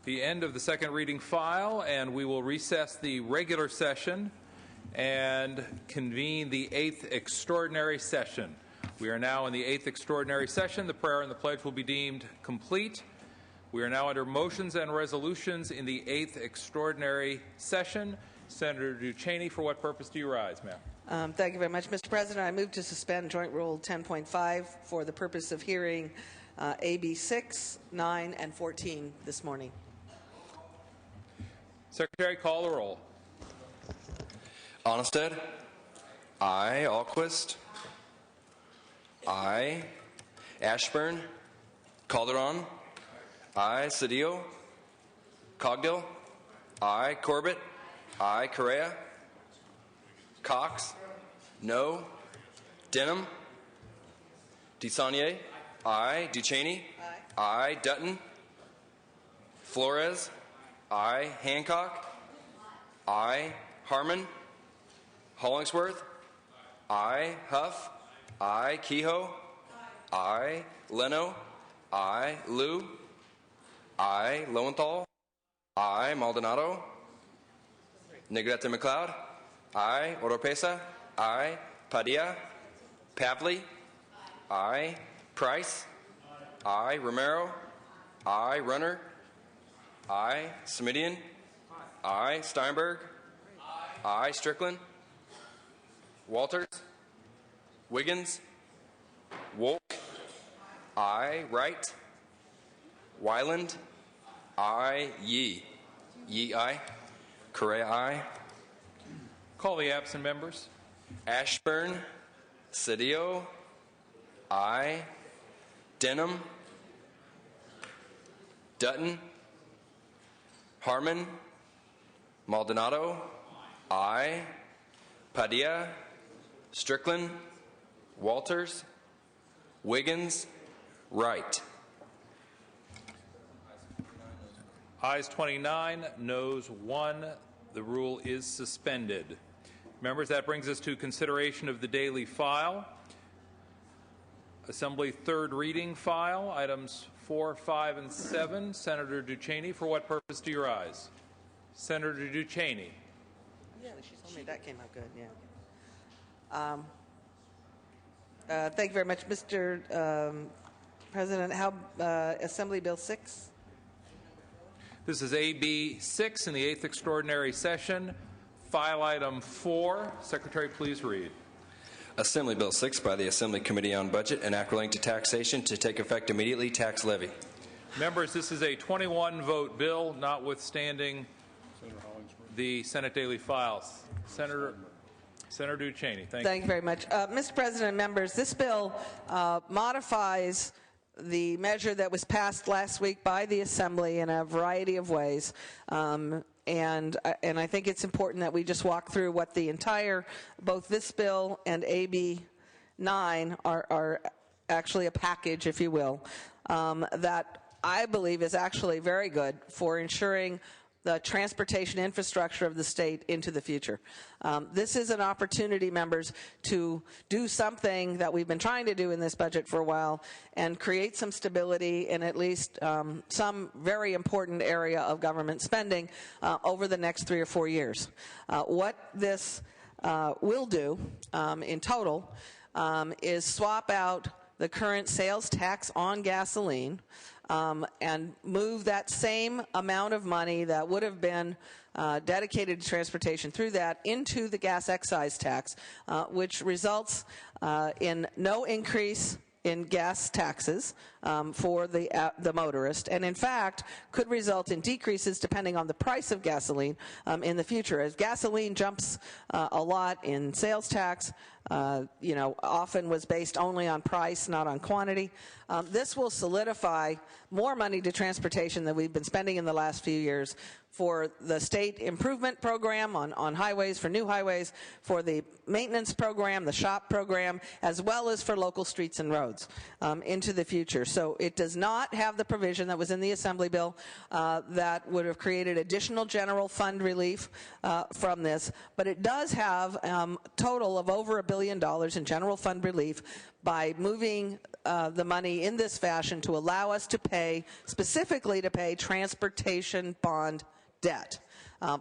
the end of the second reading file, and we will recess the regular session and convene the 8th extraordinary session. We are now in the 8th extraordinary session. The prayer and the pledge will be deemed complete. We are now under motions and resolutions in the 8th extraordinary session. Senator Duchesne, for what purpose do you rise, ma'am? Thank you very much, Mr. President. I move to suspend Joint Rule 10.5 for the purpose of hearing AB 6, 9, and 14 this morning. Secretary, call the roll. Onnested. Aye. Alquist. Aye. Ashburn. Calderon. Aye. Cedillo. Cogdill. Aye. Corbett. Aye. Correa. Cox. No. Denham. DeSaulnier. Aye. Duchesne. Aye. Aye. Dutton. Flores. Aye. Hancock. Aye. Harmon. Hollingsworth. Aye. Huff. Aye. Kehoe. Aye. Leno. Aye. Liu. Aye. Lowenthal. Aye. Maldonado. Negrete McLeod. Aye. Oropesa. Aye. Padilla. Pavley. Aye. Price. Aye. Romero. Aye. Runner. Aye. Smidian. Aye. Steinberg. Aye. Strickland. Walters. Wiggins. Wolk. Aye. Wright. Wyland. Aye. Yee. Yee. Aye. Correa. Aye. Call the absent members. Ashburn. Cedillo. Aye. Denham. Dutton. Harmon. Maldonado. Aye. Padilla. Strickland. Walters. Wiggins. Wright. Ayes 29, noes 1. The rule is suspended. Members, that brings us to consideration of the daily file. Assembly third reading file, items 4, 5, and 7. Senator Duchesne, for what purpose do you rise? Senator Duchesne. Yeah, she told me that came out good, yeah. Thank you very much, Mr. President. How Assembly Bill 6? This is AB 6 in the 8th extraordinary session. File item 4. Secretary, please read. Assembly Bill 6 by the Assembly Committee on Budget and Act relating to taxation to take effect immediately. Tax levy. Members, this is a 21-vote bill, notwithstanding the Senate daily files. Senator Duchesne, thank you very much. Mr. President, members, this bill modifies the measure that was passed last week by the Assembly in a variety of ways. And I think it's important that we just walk through what the entire, both this bill and AB 9 are actually a package, if you will, that I believe is actually very good for ensuring the transportation infrastructure of the state into the future. This is an opportunity, members, to do something that we've been trying to do in this budget for a while and create some stability in at least some very important area of government spending over the next 3 or 4 years. What this will do in total is swap out the current sales tax on gasoline and move that same amount of money that would have been dedicated to transportation through that into the gas excise tax, which results in no increase in gas taxes for the motorist, and in fact could result in decreases depending on the price of gasoline in the future. As gasoline jumps a lot in sales tax, often was based only on price, not on quantity. This will solidify more money to transportation than we've been spending in the last few years for the state improvement program on highways, for new highways, for the maintenance program, the SHOP program, as well as for local streets and roads into the future. So it does not have the provision that was in the Assembly bill that would have created additional general fund relief from this, but it does have a total of over $1 billion in general fund relief by moving the money in this fashion to allow us to pay, specifically to pay transportation bond debt,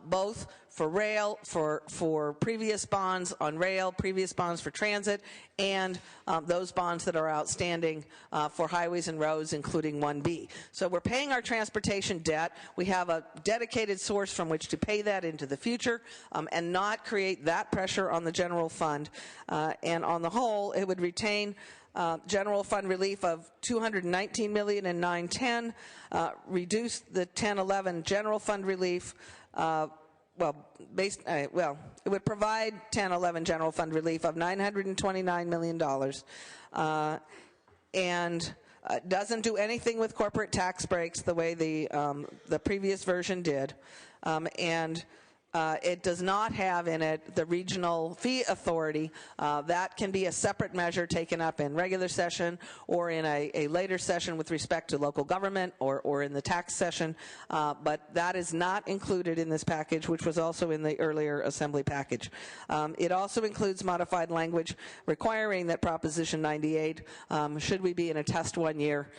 both for rail, for previous bonds on rail, previous bonds for transit, and those bonds that are outstanding for highways and roads, including 1B. So we're paying our transportation debt. We have a dedicated source from which to pay that into the future and not create that pressure on the general fund. And on the whole, it would retain general fund relief of $219 million in 9-10, reduce the 10-11 general fund relief. It would provide 10-11 general fund relief of $929 million, and doesn't do anything with corporate tax breaks the way the previous version did, and it does not have in it the regional fee authority. That can be a separate measure taken up in regular session or in a later session with respect to local government or in the tax session, but that is not included in this package, which was also in the earlier Assembly package. It also includes modified language requiring that Proposition 98, should we be in a test 1 year,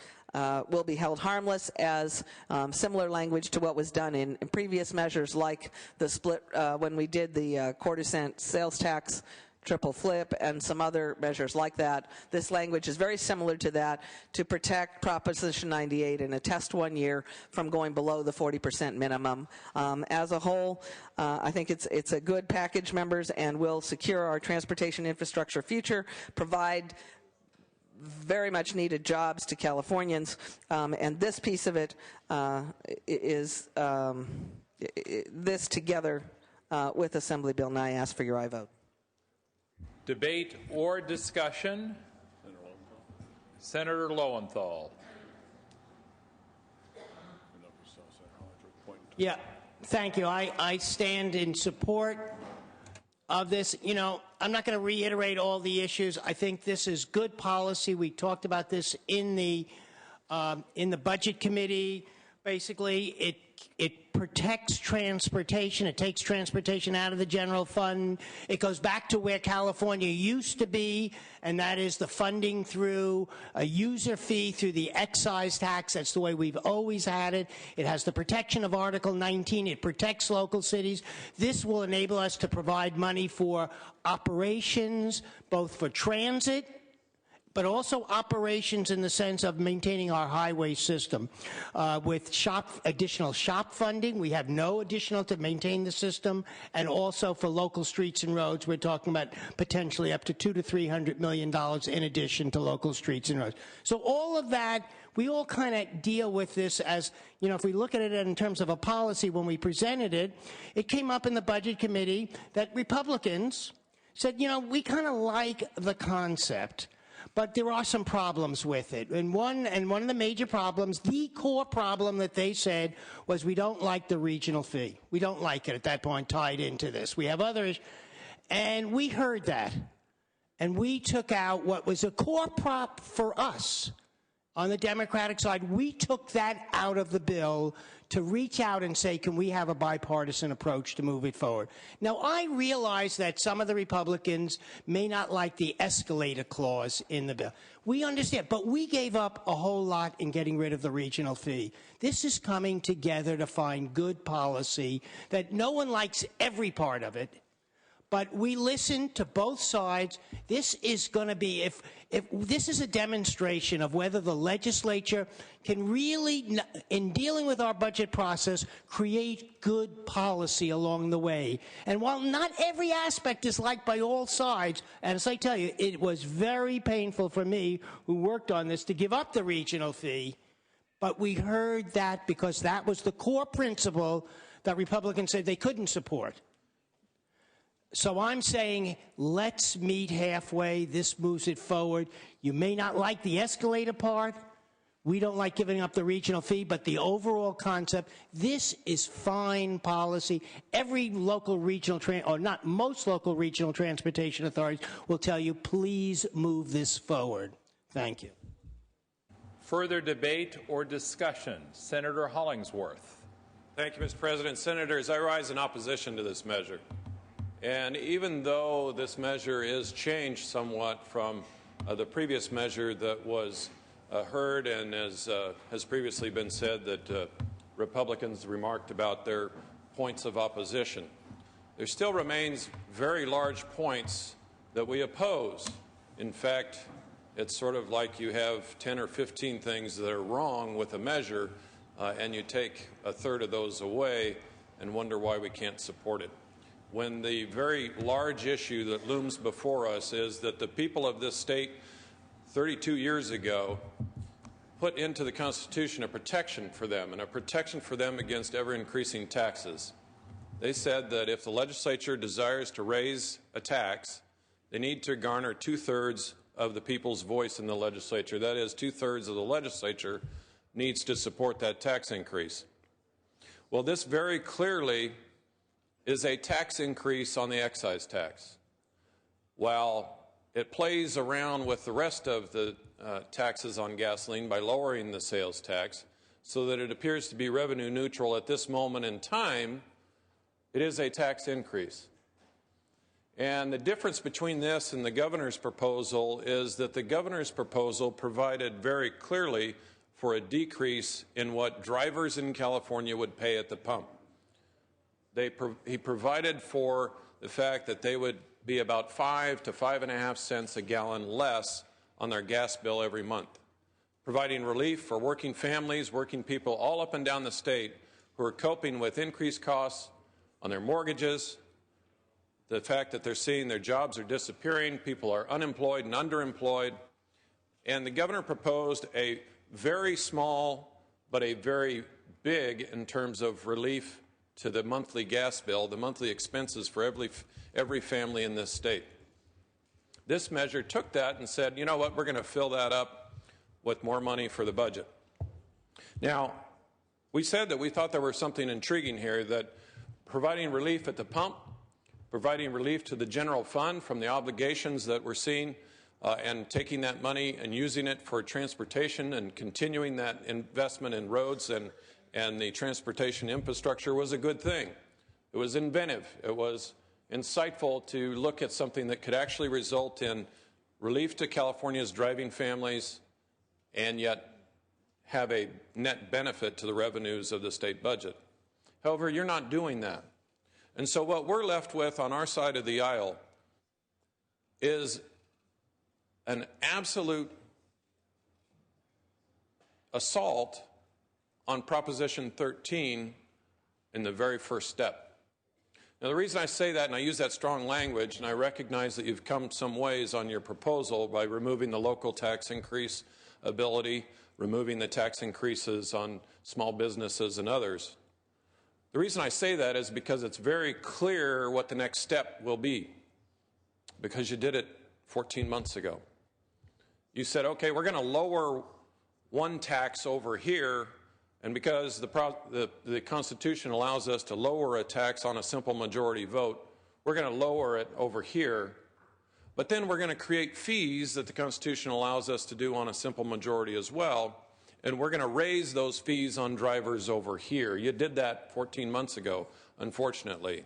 will be held harmless, as similar language to what was done in previous measures like the split when we did the quarter-cent sales tax, triple flip, and some other measures like that. This language is very similar to that to protect Proposition 98 in a test 1 year from going below the 40% minimum. As a whole, I think it's a good package, members, and will secure our transportation infrastructure future, provide very much needed jobs to Californians, and this piece of it is this together with Assembly Bill 9. I ask for your aye vote. Debate or discussion? Senator Lowenthal. Yeah, thank you. I stand in support of this. You know, I'm not going to reiterate all the issues. I think this is good policy. We talked about this in the Budget Committee. Basically, it protects transportation. It takes transportation out of the general fund. It goes back to where California used to be, and that is the funding through a user fee through the excise tax. That's the way we've always had it. It has the protection of Article 19. It protects local cities. This will enable us to provide money for operations, both for transit, but also operations in the sense of maintaining our highway system. With additional shop funding, we have no additional to maintain the system, and also for local streets and roads, we're talking about potentially up to $200 to $300 million in addition to local streets and roads. So all of that, we all kind of deal with this as, you know, if we look at it in terms of a policy, when we presented it, it came up in the Budget Committee that Republicans said, you know, we kind of like the concept, but there are some problems with it. And one of the major problems, the core problem that they said, was we don't like the regional fee. We don't like it at that point tied into this. We have others. And we heard that. And we took out what was a core prop for us on the Democratic side. We took that out of the bill to reach out and say, can we have a bipartisan approach to move it forward? Now, I realize that some of the Republicans may not like the escalator clause in the bill. We understand, but we gave up a whole lot in getting rid of the regional fee. This is coming together to find good policy that no one likes every part of it, but we listen to both sides. This is going to be, if this is a demonstration of whether the legislature can really, in dealing with our budget process, create good policy along the way. And while not every aspect is liked by all sides, and as I tell you, it was very painful for me, who worked on this, to give up the regional fee, but we heard that because that was the core principle that Republicans said they couldn't support. So I'm saying, let's meet halfway. This moves it forward. You may not like the escalator part. We don't like giving up the regional fee, but the overall concept, this is fine policy. Every local regional, or not most local regional transportation authorities will tell you, please move this forward. Thank you. Further debate or discussion? Senator Hollingsworth. Thank you, Mr. President. Senators, I rise in opposition to this measure. And even though this measure is changed somewhat from the previous measure that was heard, and as has previously been said, that Republicans remarked about their points of opposition, there still remains very large points that we oppose. In fact, it's sort of like you have 10 or 15 things that are wrong with a measure, and you take a third of those away and wonder why we can't support it. When the very large issue that looms before us is that the people of this state 32 years ago put into the Constitution a protection for them, and a protection for them against ever-increasing taxes. They said that if the legislature desires to raise a tax, they need to garner two-thirds of the people's voice in the legislature. That is, two-thirds of the legislature needs to support that tax increase. Well, this very clearly is a tax increase on the excise tax. While it plays around with the rest of the taxes on gasoline by lowering the sales tax so that it appears to be revenue neutral at this moment in time, it is a tax increase. And the difference between this and the governor's proposal is that the governor's proposal provided very clearly for a decrease in what drivers in California would pay at the pump. He provided for the fact that they would be about 5 to 5.5 cents a gallon less on their gas bill every month, providing relief for working families, working people all up and down the state who are coping with increased costs on their mortgages, the fact that they're seeing their jobs are disappearing, people are unemployed and underemployed. And the governor proposed a very small but a very big in terms of relief to the monthly gas bill, the monthly expenses for every family in this state. This measure took that and said, you know what, we're going to fill that up with more money for the budget. Now, we said that we thought there was something intriguing here, that providing relief at the pump, providing relief to the general fund from the obligations that we're seeing, and taking that money and using it for transportation and continuing that investment in roads and the transportation infrastructure was a good thing. It was inventive. It was insightful to look at something that could actually result in relief to California's driving families and yet have a net benefit to the revenues of the state budget. However, you're not doing that. And so what we're left with on our side of the aisle is an absolute assault on Proposition 13 in the very first step. Now, the reason I say that, and I use that strong language, and I recognize that you've come some ways on your proposal by removing the local tax increase ability, removing the tax increases on small businesses and others. The reason I say that is because it's very clear what the next step will be, because you did it 14 months ago. You said, okay, we're going to lower one tax over here, and because the Constitution allows us to lower a tax on a simple majority vote, we're going to lower it over here, but then we're going to create fees that the Constitution allows us to do on a simple majority as well, and we're going to raise those fees on drivers over here. You did that 14 months ago, unfortunately.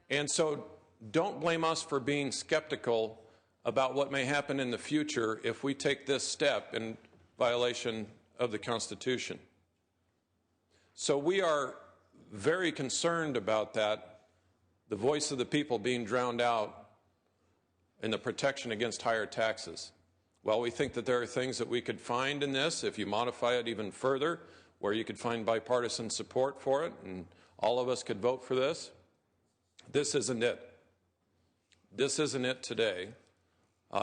And so don't blame us for being skeptical about what may happen in the future if we take this step in violation of the Constitution. So we are very concerned about that, the voice of the people being drowned out in the protection against higher taxes. Well, we think that there are things that we could find in this, if you modify it even further, where you could find bipartisan support for it, and all of us could vote for this. This isn't it. This isn't it today.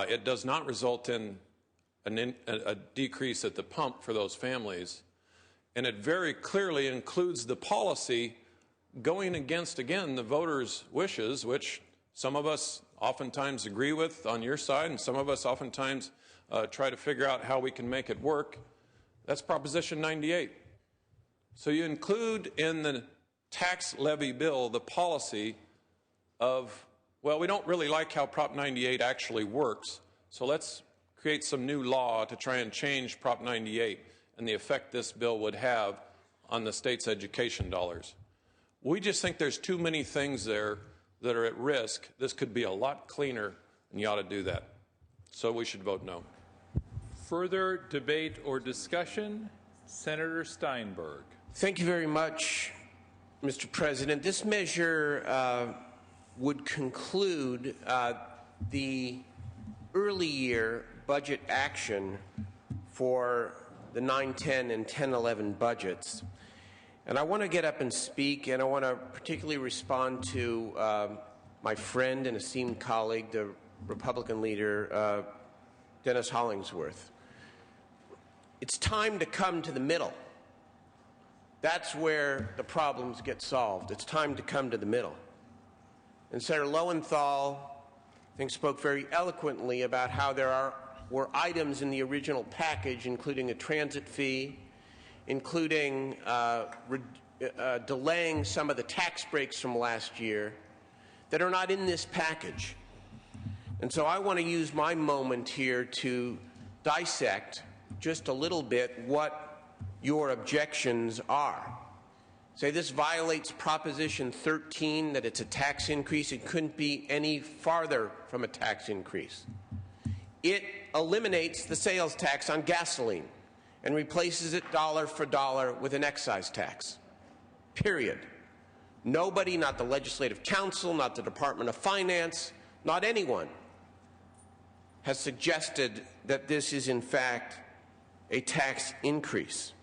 It does not result in a decrease at the pump for those families. And it very clearly includes the policy going against, again, the voters' wishes, which some of us oftentimes agree with on your side, and some of us oftentimes try to figure out how we can make it work. That's Proposition 98. So you include in the tax levy bill the policy of, well, we don't really like how Prop 98 actually works, so let's create some new law to try and change Prop 98 and the effect this bill would have on the state's education dollars. We just think there's too many things there that are at risk, this could be a lot cleaner, and you ought to do that. So we should vote no. Further debate or discussion? Senator Steinberg. Thank you very much, Mr. President. This measure would conclude the early year budget action for the 9-10 and 10-11 budgets. And I want to get up and speak, and I want to particularly respond to my friend and esteemed colleague, the Republican leader, Dennis Hollingsworth. It's time to come to the middle. That's where the problems get solved. It's time to come to the middle. And Senator Lowenthal, I think, spoke very eloquently about how there were items in the original package, including a transit fee, including delaying some of the tax breaks from last year, that are not in this package. And so I want to use my moment here to dissect just a little bit what your objections are. Say this violates Proposition 13, that it's a tax increase. It couldn't be any farther from a tax increase. It eliminates the sales tax on gasoline and replaces it dollar for dollar with an excise tax. Period. Nobody, not the Legislative Council, not the Department of Finance, not anyone, has suggested that this is in fact a tax increase.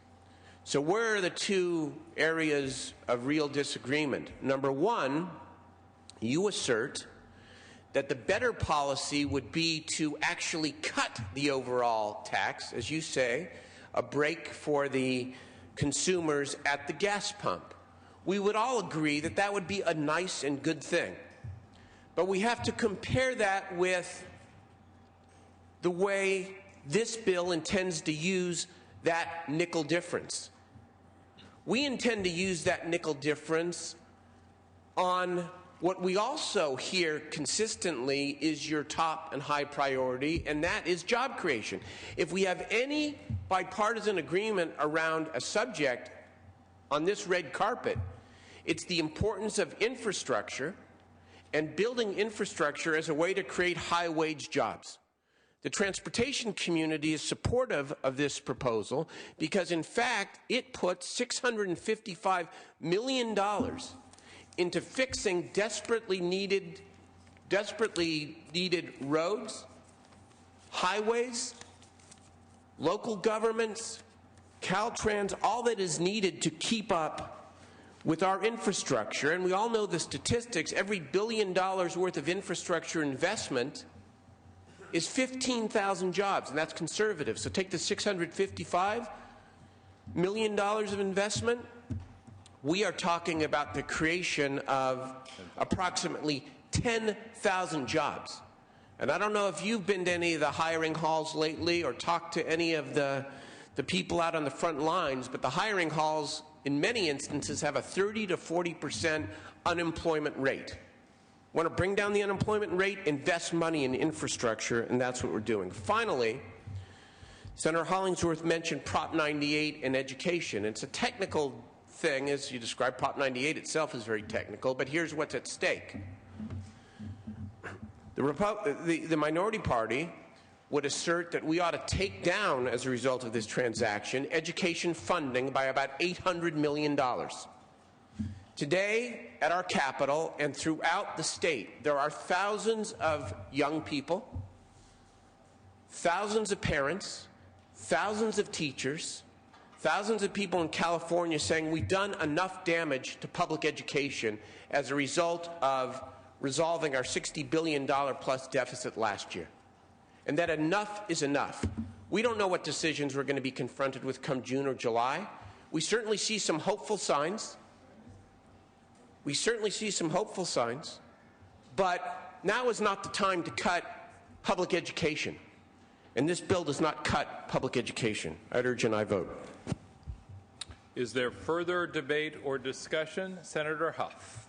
So where are the two areas of real disagreement? Number one, you assert that the better policy would be to actually cut the overall tax, as you say, a break for the consumers at the gas pump. We would all agree that that would be a nice and good thing. But we have to compare that with the way this bill intends to use that nickel difference. We intend to use that nickel difference on what we also hear consistently is your top and high priority, and that is job creation. If we have any bipartisan agreement around a subject on this red carpet, it's the importance of infrastructure and building infrastructure as a way to create high-wage jobs. The transportation community is supportive of this proposal because, in fact, it puts $655 million into fixing desperately needed roads, highways, local governments, Caltrans, all that is needed to keep up with our infrastructure. And we all know the statistics. Every $1 billion worth of infrastructure investment is 15,000 jobs, and that's conservative. So take the $655 million of investment. We are talking about the creation of approximately 10,000 jobs. And I don't know if you've been to any of the hiring halls lately or talked to any of the people out on the front lines, but the hiring halls in many instances have a 30 to 40% unemployment rate. Want to bring down the unemployment rate? Invest money in infrastructure, and that's what we're doing. Finally, Senator Hollingsworth mentioned Prop 98 and education. It's a technical thing, as you described. Prop 98 itself is very technical, but here's what's at stake. The minority party would assert that we ought to take down, as a result of this transaction, education funding by about $800 million. Today, at our Capitol and throughout the state, there are thousands of young people, thousands of parents, thousands of teachers, thousands of people in California saying we've done enough damage to public education as a result of resolving our $60 billion plus deficit last year. And that enough is enough. We don't know what decisions we're going to be confronted with come June or July. We certainly see some hopeful signs. But now is not the time to cut public education. And this bill does not cut public education. I'd urge an aye vote. Is there further debate or discussion? Senator Huff.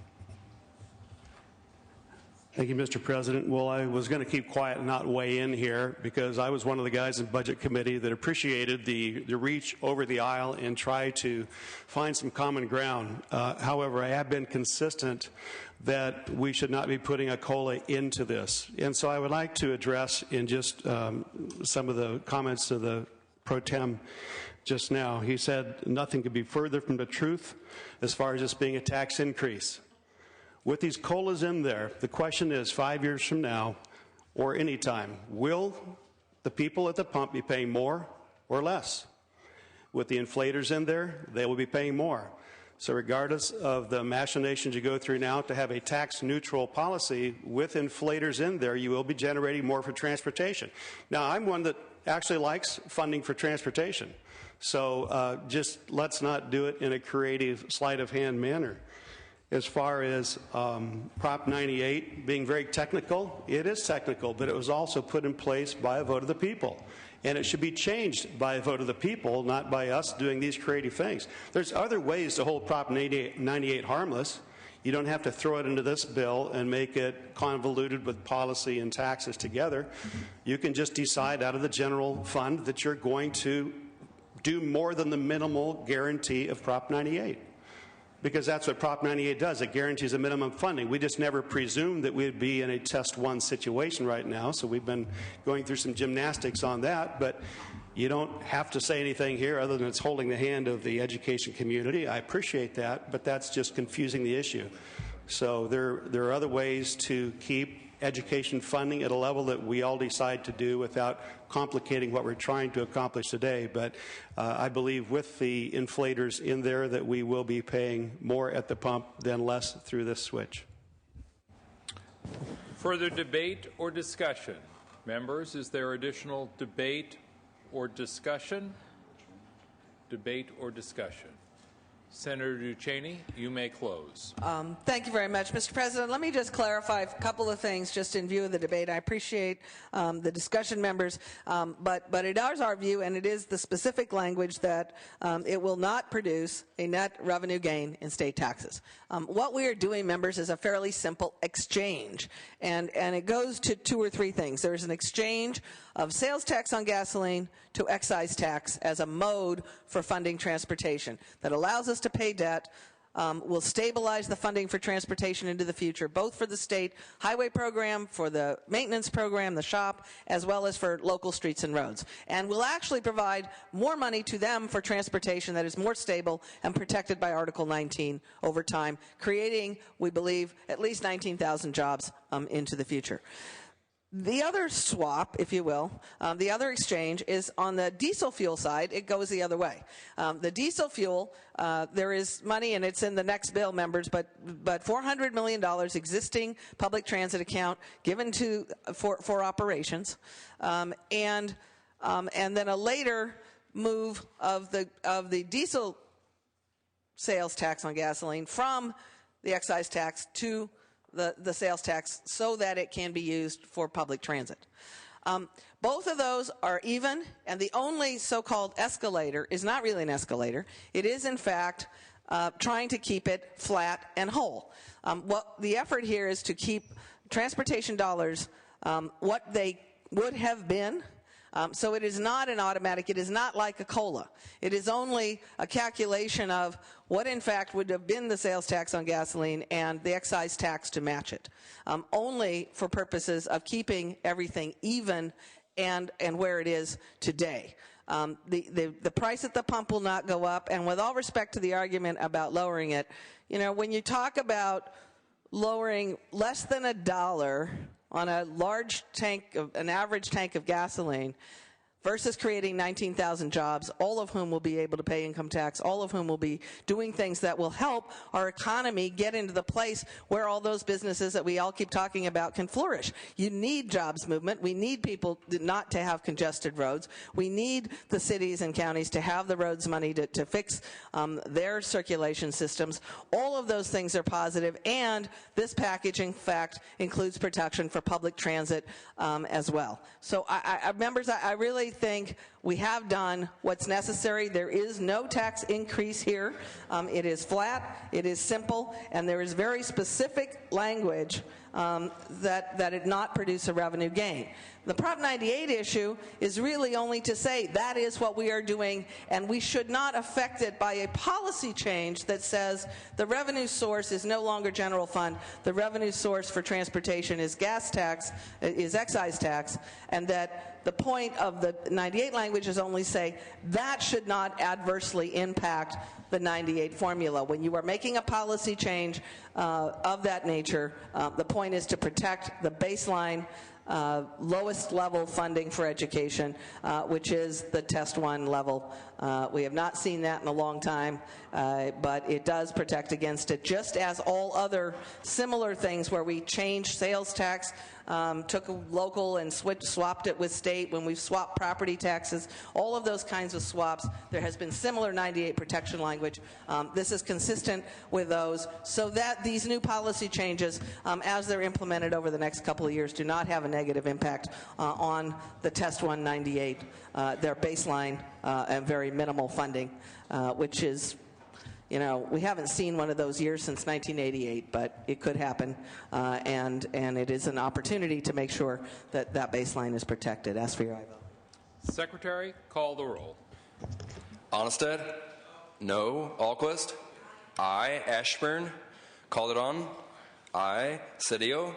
Thank you, Mr. President. Well, I was going to keep quiet and not weigh in here because I was one of the guys in Budget Committee that appreciated the reach over the aisle and try to find some common ground. However, I have been consistent that we should not be putting a COLA into this. And so I would like to address in just some of the comments of the Pro Tem just now. He said nothing could be further from the truth as far as this being a tax increase. With these COLAs in there, the question is 5 years from now or any time, will the people at the pump be paying more or less? With the inflators in there, they will be paying more. So regardless of the machinations you go through now to have a tax-neutral policy, with inflators in there, you will be generating more for transportation. Now, I'm one that actually likes funding for transportation. So just let's not do it in a creative, sleight-of-hand manner. As far as Prop 98 being very technical, it is technical, but it was also put in place by a vote of the people. And it should be changed by a vote of the people, not by us doing these creative things. There's other ways to hold Prop 98 harmless. You don't have to throw it into this bill and make it convoluted with policy and taxes together. You can just decide out of the general fund that you're going to do more than the minimal guarantee of Prop 98. Because that's what Prop 98 does. It guarantees a minimum funding. We just never presumed that we'd be in a test one situation right now, so we've been going through some gymnastics on that, but you don't have to say anything here other than it's holding the hand of the education community. I appreciate that, but that's just confusing the issue. So there are other ways to keep education funding at a level that we all decide to do without complicating what we're trying to accomplish today. But I believe with the inflators in there that we will be paying more at the pump than less through this switch. Further debate or discussion? Members, is there additional debate or discussion? Debate or discussion? Senator Duchesne, you may close. Thank you very much, Mr. President. Let me just clarify a couple of things just in view of the debate. I appreciate the discussion, members, but it is our view, and it is the specific language that it will not produce a net revenue gain in state taxes. What we are doing, members, is a fairly simple exchange, and it goes to two or three things. There's an exchange of sales tax on gasoline to excise tax as a mode for funding transportation that allows us to pay debt, will stabilize the funding for transportation into the future, both for the state highway program, for the maintenance program, the SHOP, as well as for local streets and roads. And will actually provide more money to them for transportation that is more stable and protected by Article 19 over time, creating, we believe, at least 19,000 jobs into the future. The other swap, if you will, the other exchange is on the diesel fuel side. It goes the other way. The diesel fuel, there is money, and it's in the next bill, members, but $400 million existing public transit account given to for operations, and then a later move of the diesel sales tax on gasoline from the excise tax to the sales tax so that it can be used for public transit. Both of those are even, and the only so-called escalator is not really an escalator. It is, in fact, trying to keep it flat and whole. What the effort here is to keep transportation dollars what they would have been. So it is not an automatic. It is not like a COLA. It is only a calculation of what, in fact, would have been the sales tax on gasoline and the excise tax to match it, only for purposes of keeping everything even and where it is today. The price at the pump will not go up, and with all respect to the argument about lowering it, you know, when you talk about lowering less than $1 on a large tank, an average tank of gasoline, versus creating 19,000 jobs, all of whom will be able to pay income tax, all of whom will be doing things that will help our economy get into the place where all those businesses that we all keep talking about can flourish. You need jobs movement. We need people not to have congested roads. We need the cities and counties to have the roads money to fix their circulation systems. All of those things are positive, and this package, in fact, includes protection for public transit as well. So, members, I really think we have done what's necessary. There is no tax increase here. It is flat, it is simple, and there is very specific language that it not produce a revenue gain. The Prop 98 issue is really only to say that is what we are doing, and we should not affect it by a policy change that says the revenue source is no longer general fund. The revenue source for transportation is gas tax, is excise tax, and that the point of the 98 language is only say that should not adversely impact the 98 formula. When you are making a policy change of that nature, the point is to protect the baseline lowest level funding for education, which is the Test 1 level. We have not seen that in a long time, but it does protect against it, just as all other similar things where we changed sales tax, took a local and swapped it with state, when we've swapped property taxes, all of those kinds of swaps, there has been similar 98 protection language. This is consistent with those, so that these new policy changes, as they're implemented over the next couple of years, do not have a negative impact on the Test 1 98, their baseline and very minimal funding, which is, you know, we haven't seen one of those years since 1988, but it could happen, and it is an opportunity to make sure that that baseline is protected. Ask for your aye vote. Secretary, call the roll. Onnested? No. Alquist? Aye. Ashburn? Calderon? Aye. Cedillo?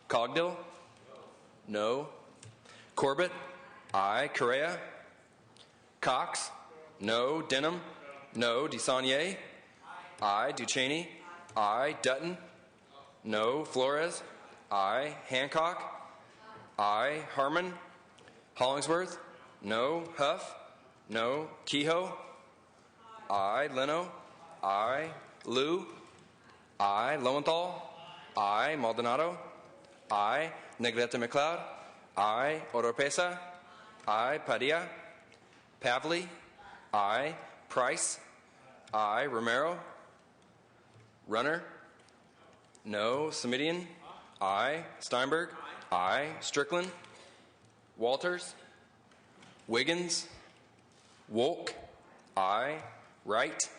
Cogdill? No. Corbett? Aye. Correa? Cox? No. Denham? No. DeSaulnier? Aye. Ducheney? Aye. Dutton? No. Flores? Aye. Hancock? Aye. Harmon? Hollingsworth? No. Huff? No. Kehoe? Aye. Leno? Aye. Liu? Aye. Lowenthal? Aye. Maldonado? Aye. Negrete McLeod? Aye. Oropesa? Aye. Padilla? Pavley? Aye. Price? Aye. Romero? Runner? No. Semidian? Aye. Steinberg? Aye. Strickland? Walters? Wiggins? Wolk? Aye. Wright?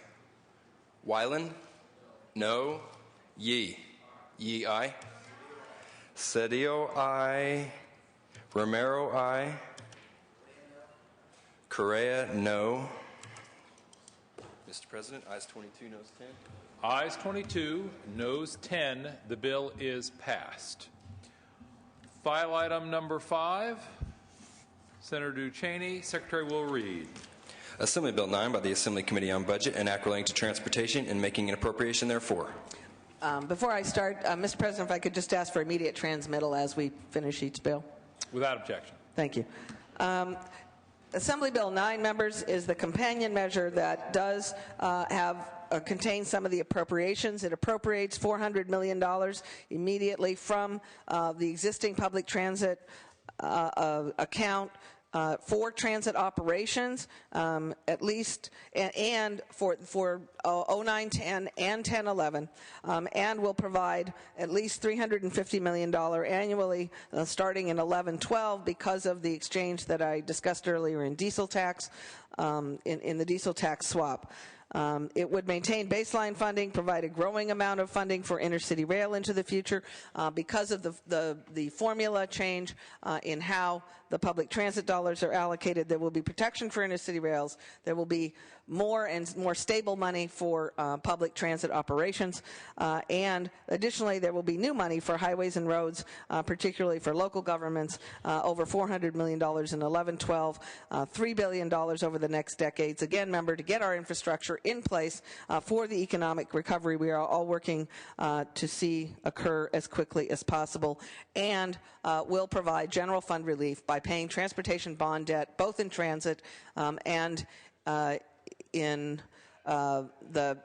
Weiland? No. Yee? Yee, aye. Cedillo, aye. Romero, aye. Correa, no. Mr. President, ayes 22, noes 10. Ayes 22, noes 10. The bill is passed. File item number 5. Senator Ducheney, Secretary will read. Assembly Bill 9 by the Assembly Committee on Budget and Act relating to transportation and making an appropriation therefore. Before I start, Mr. President, if I could just ask for immediate transmittal as we finish each bill. Without objection. Thank you. Assembly Bill 9, members, is the companion measure that does contain some of the appropriations. It appropriates $400 million immediately from the existing public transit account for transit operations, at least, and for 09-10 and 10-11, and will provide at least $350 million annually starting in 11-12 because of the exchange that I discussed earlier in diesel tax, in the diesel tax swap. It would maintain baseline funding, provide a growing amount of funding for intercity rail into the future because of the formula change in how the public transit dollars are allocated. There will be protection for intercity rails. There will be more and more stable money for public transit operations. And additionally, there will be new money for highways and roads, particularly for local governments, over $400 million in 11-12, $3 billion over the next decades. Again, remember, to get our infrastructure in place for the economic recovery we are all working to see occur as quickly as possible, and will provide general fund relief by paying transportation bond debt, both in transit and in the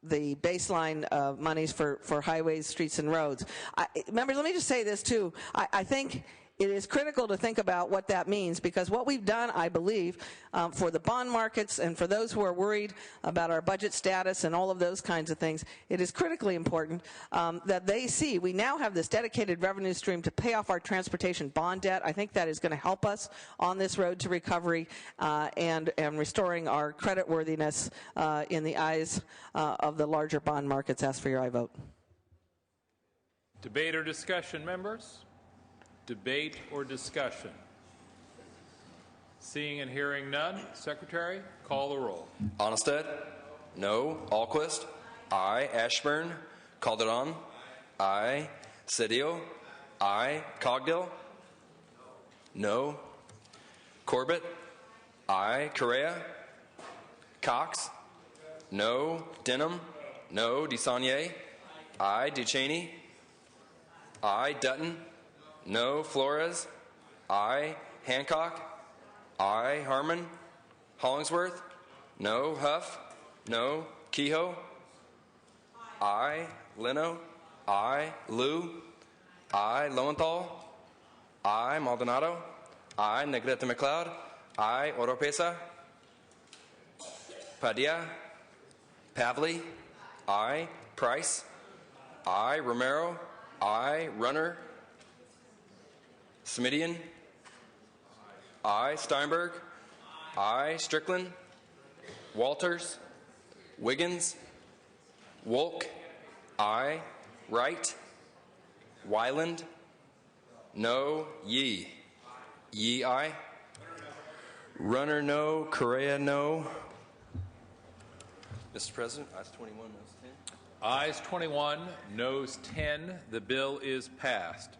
baseline monies for highways, streets, and roads. Members, let me just say this, too. I think it is critical to think about what that means, because what we've done, I believe, for the bond markets and for those who are worried about our budget status and all of those kinds of things, it is critically important that they see we now have this dedicated revenue stream to pay off our transportation bond debt. I think that is going to help us on this road to recovery and restoring our creditworthiness in the eyes of the larger bond markets. Ask for your aye vote. Debate or discussion, members? Debate or discussion? Seeing and hearing none, Secretary, call the roll. Onnested? No. Alquist? Aye. Ashburn? Calderon? Aye. Cedillo? Aye. Cogdill? No. Corbett? Aye. Correa? Cox? No. Denham? No. DeSaulnier? Aye. Ducheney? Aye. Dutton? No. Flores? Aye. Hancock? Aye. Harmon? Hollingsworth? No. Huff? No. Kehoe? Aye. Leno? Aye. Liu? Aye. Lowenthal? Aye. Maldonado? Aye. Negrete McLeod? Aye. Oropesa? Padilla? Pavley? Aye. Price? Aye. Romero? Aye. Runner? Smidian? Aye. Steinberg? Aye. Strickland? Walters? Wiggins? Wolk? Aye. Wright? Wyland? No. Yee? Yee, aye. Runner, no. Correa, no. Mr. President, ayes 21, noes 10. Ayes 21, noes 10. The bill is passed.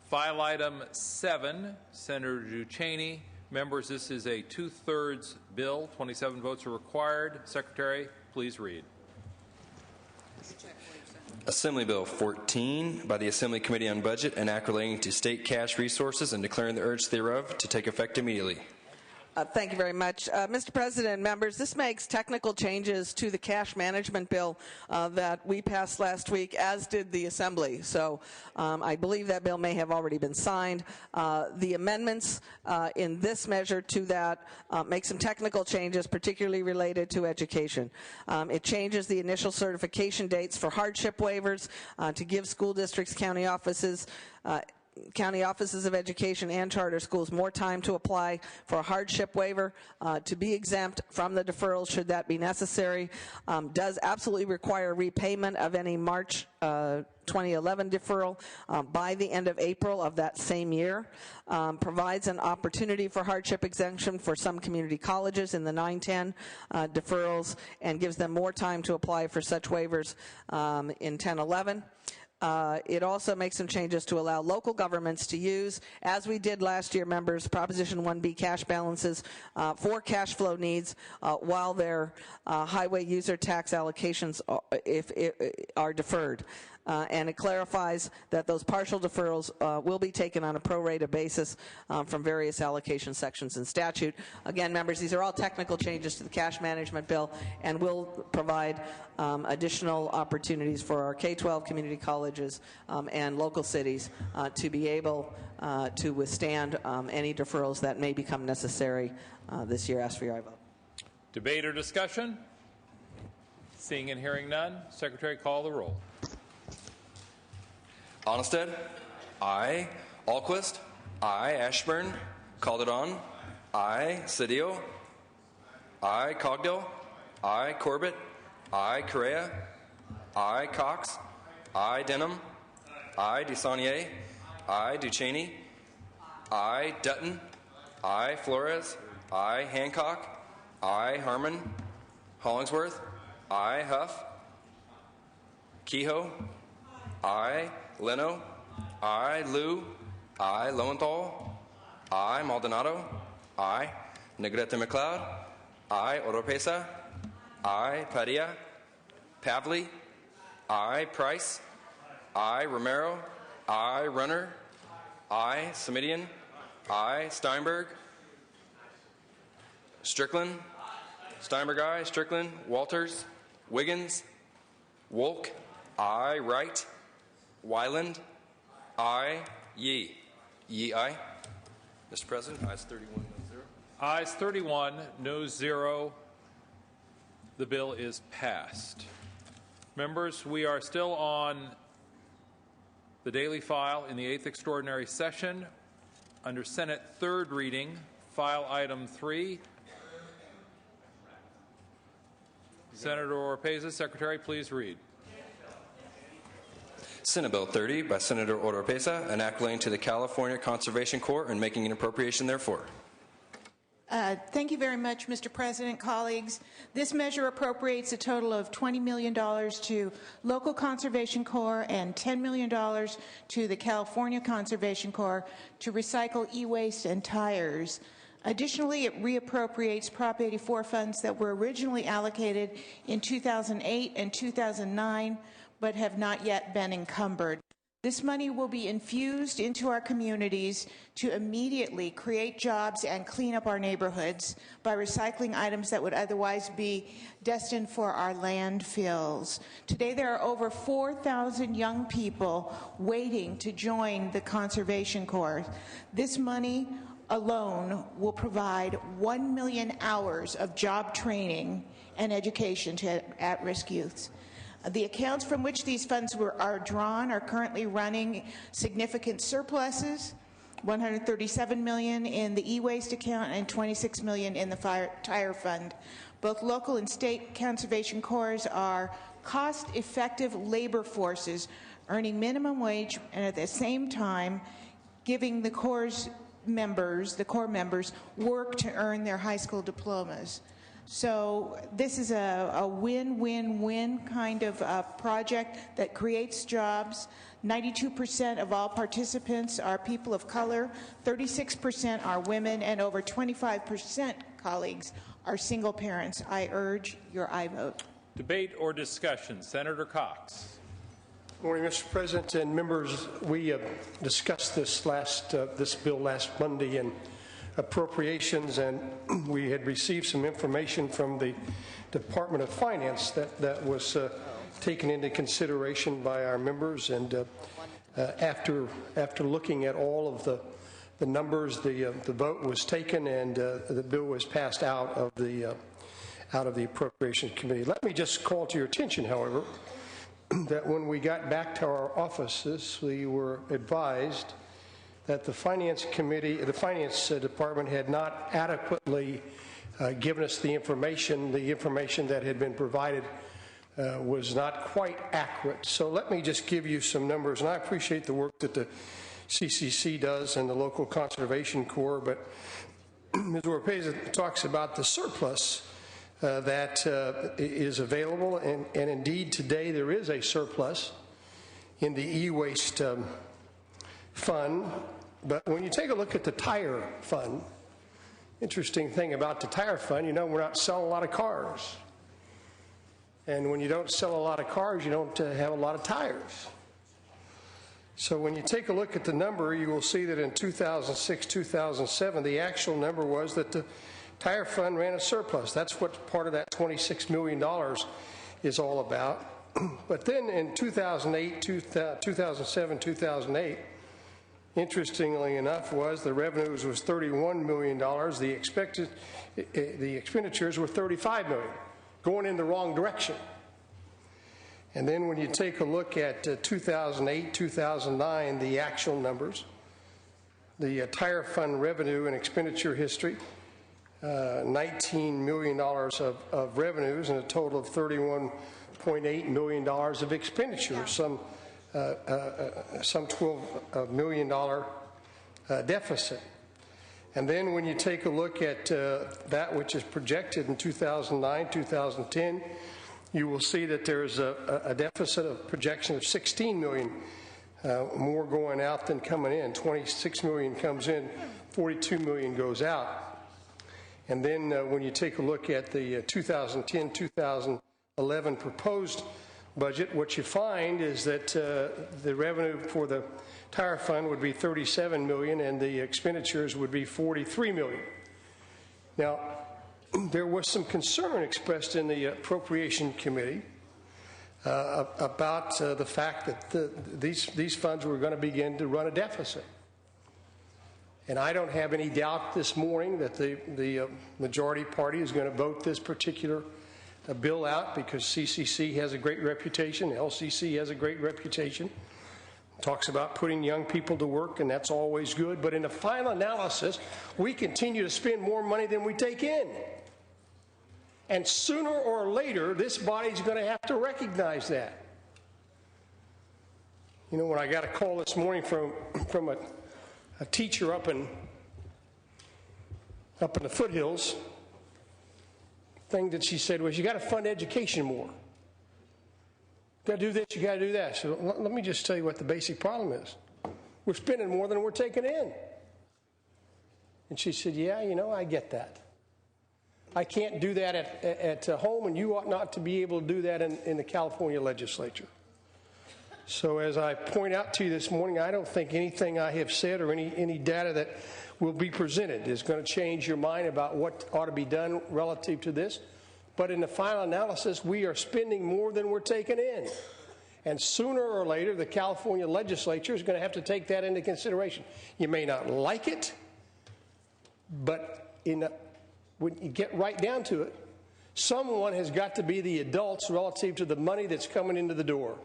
File item 7, Senator Ducheney. Members, this is a 2/3 bill. 27 votes are required. Secretary, please read. Assembly Bill 14 by the Assembly Committee on Budget and Act relating to state cash resources and declaring the urge thereof to take effect immediately. Thank you very much. Mr. President and members, this makes technical changes to the cash management bill that we passed last week, as did the Assembly. So I believe that bill may have already been signed. The amendments in this measure to that make some technical changes, particularly related to education. It changes the initial certification dates for hardship waivers to give school districts, county offices of education and charter schools more time to apply for a hardship waiver, to be exempt from the deferral should that be necessary, does absolutely require repayment of any March 2011 deferral by the end of April of that same year, provides an opportunity for hardship exemption for some community colleges in the 9-10 deferrals, and gives them more time to apply for such waivers in 10-11. It also makes some changes to allow local governments to use, as we did last year, members, Proposition 1B cash balances for cash flow needs while their highway user tax allocations are deferred. And it clarifies that those partial deferrals will be taken on a pro-rata basis from various allocation sections in statute. Again, members, these are all technical changes to the cash management bill and will provide additional opportunities for our K-12 community colleges and local cities to be able to withstand any deferrals that may become necessary this year. Ask for your vote. Debate or discussion? Seeing and hearing none, Secretary, call the roll. Onnested? Aye. Alquist? Aye. Ashburn? Calderon? Aye. Cedillo? Aye. Cogdill? Aye. Corbett? Aye. Correa? Aye. Cox? Aye. Denham? Aye. DeSaulnier? Aye. Ducheney? Aye. Dutton? Aye. Flores? Aye. Hancock? Aye. Harmon? Hollingsworth? Aye. Huff? Kehoe? Aye. Leno? Aye. Liu? Aye. Lowenthal? Aye. Maldonado? Aye. Negrete McLeod? Aye. Oropesa? Aye. Padilla? Pavley? Aye. Price? Aye. Romero? Aye. Runner? Aye. Smidian? Aye. Steinberg? Strickland? Steinberg, aye. Strickland? Walters? Wiggins? Wolk? Aye. Wright? Wyland? Aye. Yee? Yee, aye. Mr. President, ayes 31, noes 0. Ayes 31, noes 0. The bill is passed. Members, we are still on the daily file in the 8th Extraordinary Session. Under Senate third reading, file item 3. Senator Oropesa, Secretary, please read. Senate Bill 30 by Senator Oropesa, an act relating to the California Conservation Corps and making an appropriation therefore. Thank you very much, Mr. President, colleagues. This measure appropriates a total of $20 million to local Conservation Corps and $10 million to the California Conservation Corps to recycle e-waste and tires. Additionally, it reappropriates Prop 84 funds that were originally allocated in 2008 and 2009, but have not yet been encumbered. This money will be infused into our communities to immediately create jobs and clean up our neighborhoods by recycling items that would otherwise be destined for our landfills. Today, there are over 4,000 young people waiting to join the Conservation Corps. This money alone will provide 1 million hours of job training and education to at-risk youths. The accounts from which these funds are drawn are currently running significant surpluses, $137 million in the e-waste account and $26 million in the tire fund. Both local and state conservation corps are cost-effective labor forces earning minimum wage and at the same time giving the corps members, work to earn their high school diplomas. So this is a win-win-win kind of project that creates jobs. 92% of all participants are people of color, 36% are women, and over 25%, colleagues, are single parents. I urge your aye vote. Debate or discussion? Senator Cox. Good morning, Mr. President and members. We discussed this bill last Monday in appropriations, and we had received some information from the Department of Finance that was taken into consideration by our members. And after looking at all of the numbers, the vote was taken, and the bill was passed out of the Appropriations Committee. Let me just call to your attention, however, that when we got back to our offices, we were advised that the Finance Department had not adequately given us the information. The information that had been provided was not quite accurate. So let me just give you some numbers, and I appreciate the work that the CCC does and the local Conservation Corps, but Ms. Oropesa talks about the surplus that is available, and indeed today there is a surplus in the e-waste fund. But when you take a look at the tire fund, interesting thing about the tire fund, we're not selling a lot of cars. And when you don't sell a lot of cars, you don't have a lot of tires. So when you take a look at the number, you will see that in 2006, 2007, the actual number was that the tire fund ran a surplus. That's what part of that $26 million is all about. But then in 2007, 2008, interestingly enough, the revenues was $31 million. The expenditures were $35 million, going in the wrong direction. And then when you take a look at 2008, 2009, the actual numbers, the tire fund revenue and expenditure history, $19 million of revenues and a total of $31.8 million of expenditures, some $12 million deficit. And then when you take a look at that which is projected in 2009, 2010, you will see that there's a deficit of projection of $16 million more going out than coming in. $26 million comes in, $42 million goes out. And then when you take a look at the 2010-2011 proposed budget, what you find is that the revenue for the tire fund would be $37 million and the expenditures would be $43 million. Now, there was some concern expressed in the Appropriation Committee about the fact that these funds were going to begin to run a deficit. And I don't have any doubt this morning that the majority party is going to vote this particular bill out because CCC has a great reputation, LCC has a great reputation, talks about putting young people to work, and that's always good. But in the final analysis, we continue to spend more money than we take in. And sooner or later, this body is going to have to recognize that. You know, when I got a call this morning from a teacher up in the foothills, thing that she said was, you got to fund education more. You got to do this, you got to do that. So let me just tell you what the basic problem is. We're spending more than we're taking in. And she said, yeah, you know, I get that. I can't do that at home, and you ought not to be able to do that in the California legislature. So as I point out to you this morning, I don't think anything I have said or any data that will be presented is going to change your mind about what ought to be done relative to this. But in the final analysis, we are spending more than we're taking in. And sooner or later, the California legislature is going to have to take that into consideration. You may not like it, but when you get right down to it, someone has got to be the adults relative to the money that's coming into the door.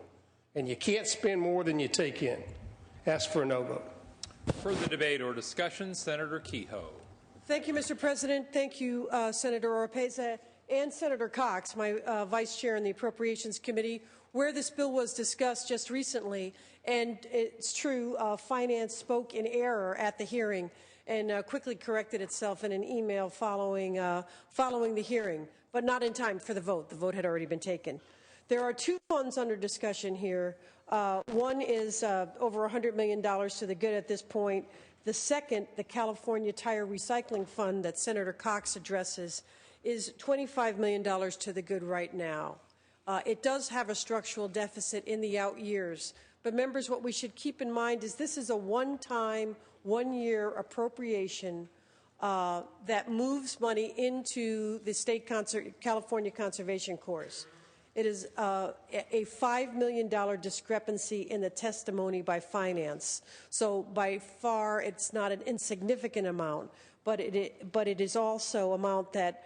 And you can't spend more than you take in. Ask for a no vote. Further debate or discussion? Senator Kehoe. Thank you, Mr. President. Thank you, Senator Oropeza and Senator Cox, my vice chair in the Appropriations Committee, where this bill was discussed just recently. And it's true, Finance spoke in error at the hearing and quickly corrected itself in an email following the hearing, but not in time for the vote. The vote had already been taken. There are two funds under discussion here. One is over $100 million to the good at this point. The second, the California Tire Recycling Fund that Senator Cox addresses, is $25 million to the good right now. It does have a structural deficit in the out years. But members, what we should keep in mind is this is a one-time, one-year appropriation that moves money into the California Conservation Corps. It is a $5 million discrepancy in the testimony by Finance. So by far, it's not an insignificant amount, but it is also an amount that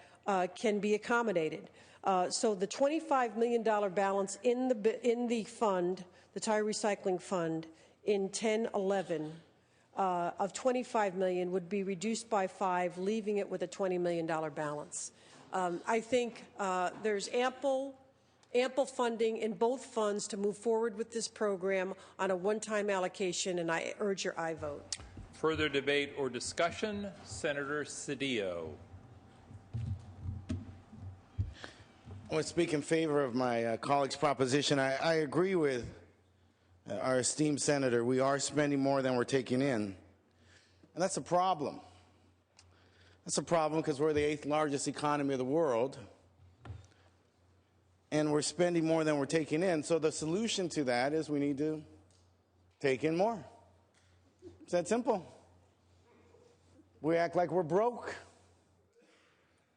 can be accommodated. So the $25 million balance in the fund, the Tire Recycling Fund, in 10-11 of $25 million would be reduced by 5, leaving it with a $20 million balance. I think there's ample funding in both funds to move forward with this program on a one-time allocation, and I urge your aye vote. Further debate or discussion? Senator Cedillo. I want to speak in favor of my colleague's proposition. I agree with our esteemed senator. We are spending more than we're taking in, and that's a problem. That's a problem because we're the 8th largest economy of the world, and we're spending more than we're taking in. So the solution to that is we need to take in more. It's that simple. We act like we're broke.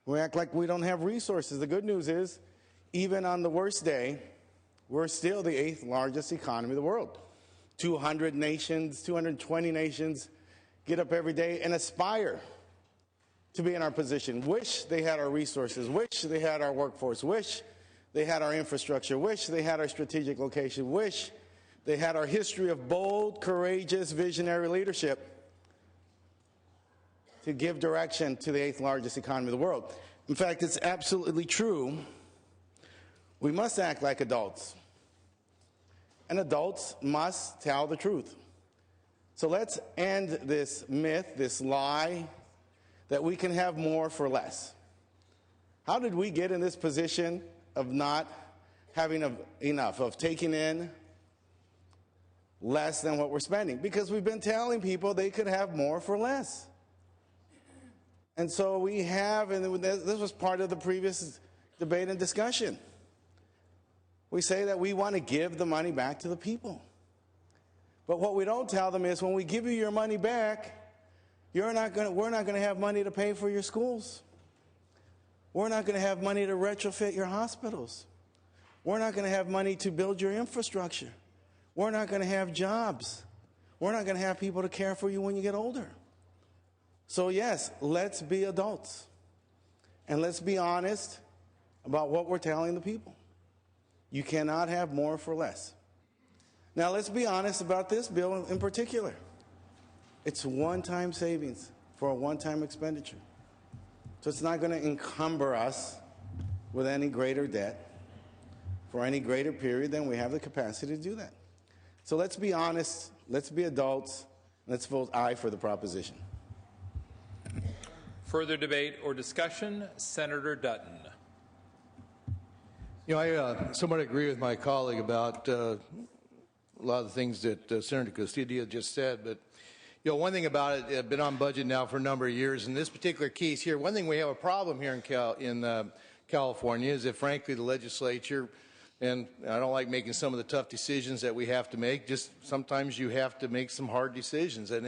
We act like we don't have resources. The good news is, even on the worst day, we're still the 8th largest economy of the world. 220 nations get up every day and aspire to be in our position. Wish they had our resources. Wish they had our workforce. Wish they had our infrastructure. Wish they had our strategic location. Wish they had our history of bold, courageous, visionary leadership to give direction to the 8th largest economy of the world. In fact, it's absolutely true. We must act like adults. And adults must tell the truth. So let's end this myth, this lie, that we can have more for less. How did we get in this position of not having enough, of taking in less than what we're spending? Because we've been telling people they could have more for less. And so we have, and this was part of the previous debate and discussion. We say that we want to give the money back to the people. But what we don't tell them is when we give you your money back, we're not going to have money to pay for your schools. We're not going to have money to retrofit your hospitals. We're not going to have money to build your infrastructure. We're not going to have jobs. We're not going to have people to care for you when you get older. So yes, let's be adults. And let's be honest about what we're telling the people. You cannot have more for less. Now let's be honest about this bill in particular. It's one-time savings for a one-time expenditure. So it's not going to encumber us with any greater debt for any greater period than we have the capacity to do that. So let's be honest, let's be adults, let's vote aye for the proposition. Further debate or discussion? Senator Dutton. You know, I somewhat agree with my colleague about a lot of the things that Senator Castillo just said, but you know, one thing about it, I've been on budget now for a number of years. In this particular case here, one thing we have a problem here in California is that, frankly, the legislature, and I don't like making some of the tough decisions that we have to make, just sometimes you have to make some hard decisions. And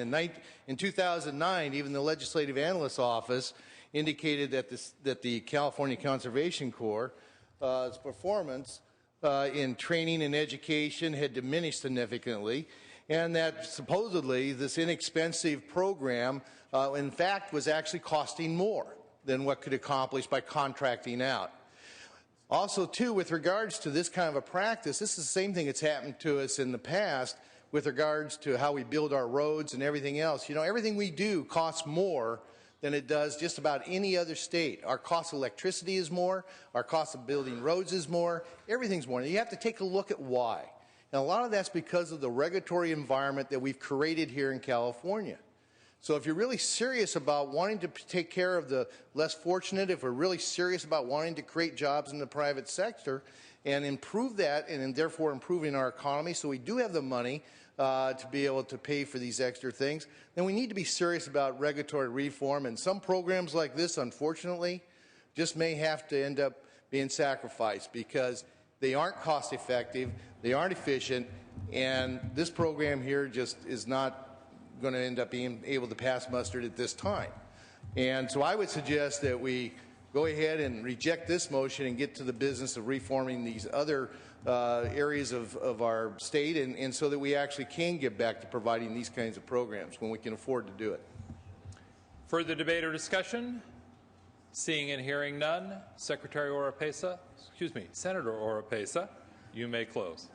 in 2009, even the Legislative Analyst's Office indicated that the California Conservation Corps' performance in training and education had diminished significantly, and that supposedly this inexpensive program, in fact, was actually costing more than what could accomplish by contracting out. Also, too, with regards to this kind of a practice, this is the same thing that's happened to us in the past with regards to how we build our roads and everything else. You know, everything we do costs more than it does just about any other state. Our cost of electricity is more, our cost of building roads is more, everything's more. And you have to take a look at why. And a lot of that's because of the regulatory environment that we've created here in California. So if you're really serious about wanting to take care of the less fortunate, if we're really serious about wanting to create jobs in the private sector and improve that, and therefore improving our economy so we do have the money to be able to pay for these extra things, then we need to be serious about regulatory reform. And some programs like this, unfortunately, just may have to end up being sacrificed because they aren't cost effective, they aren't efficient, and this program here just is not going to end up being able to pass muster at this time. And so I would suggest that we go ahead and reject this motion and get to the business of reforming these other areas of our state, and so that we actually can get back to providing these kinds of programs when we can afford to do it. Further debate or discussion? Seeing and hearing none, Senator Oropesa, you may close.